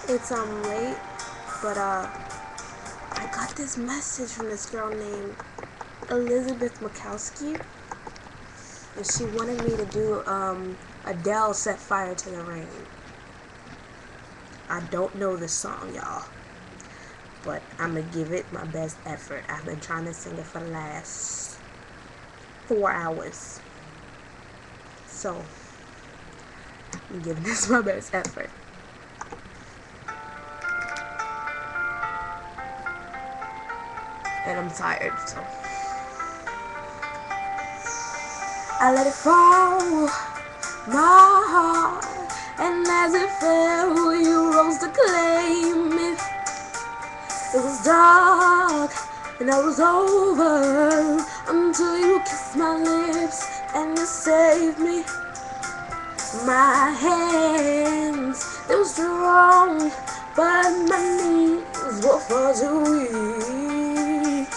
It's late, but I got this message from this girl named Elizabeth Mikowski, and she wanted me to do Adele-Set Fire to the Rain. I don't know this song, y'all, but I'm gonna give it my best effort. I've been trying to sing it for the last 4 hours, so I'm giving this my best effort. And I'm tired, so I let it fall, my heart, and as it fell, you rose to claim it. It was dark, and I was over until you kissed my lips and you saved me. My hands, they were strong, but my knees were far too weak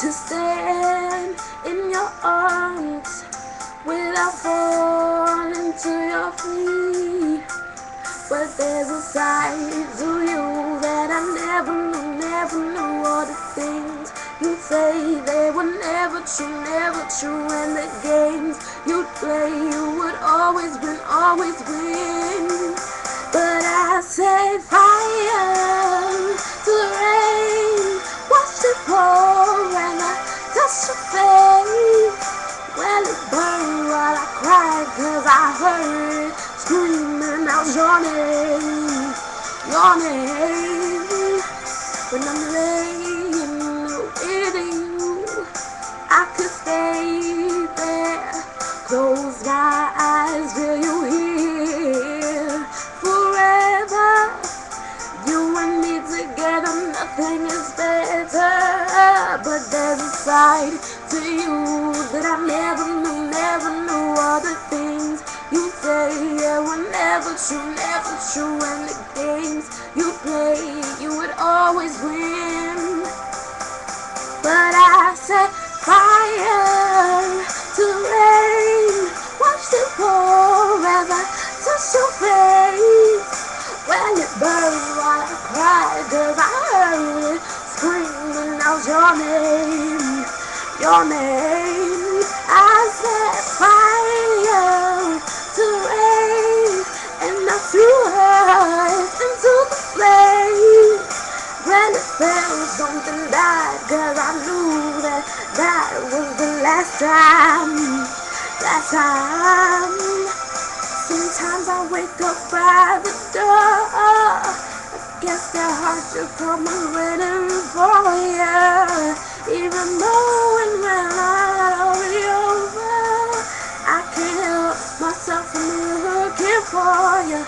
to stand in your arms without falling to your feet. But there's a side to you that I never knew. All the things you say, they were never true. And the games you'd play, you would always win. But I set fire to the rain, watched it pour and I touched your face. Well, it burned while I cried, 'cause I heard it screaming out your name. When I'm laying with you, I could stay there, close my eyes, feel you here forever. You and me together, nothing is better. But there's a side to you that I never knew. All the things you say, yeah, were never true. And the games you play, you would always win. But I set fire to the rain, watched it pour as I touched your face. Well, it burned while I cried, 'cause I heard it screaming out your name. I set fire to the rain, and I threw her into the flames. When it fell, something died, 'cause I knew that was the last time. Sometimes I wake up by the door, I guess their hearts just come waiting for you. Even knowing when I'll be over, I can't help myself from looking for you.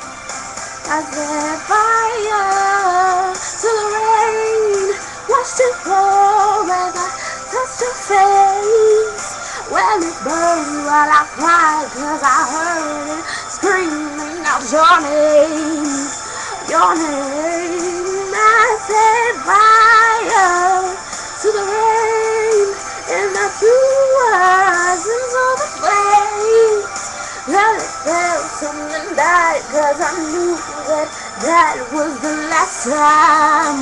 I set fire to the rain, watched it pour as I touched your face. Well, it burned while I cried, 'cause I heard it screaming out your name. I set fire to the rain, and I threw us into the flames. Well, it felt something died, 'cause I knew that was the last time.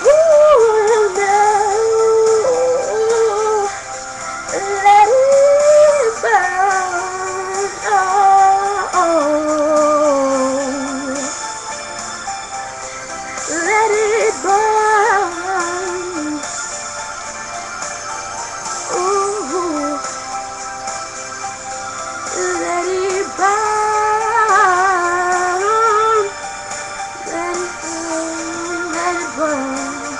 Ooh, no. Let it burn. Let it burn. Ooh, let it burn. Let it burn. Let it burn.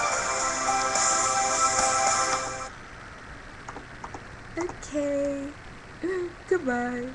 Okay. Goodbye.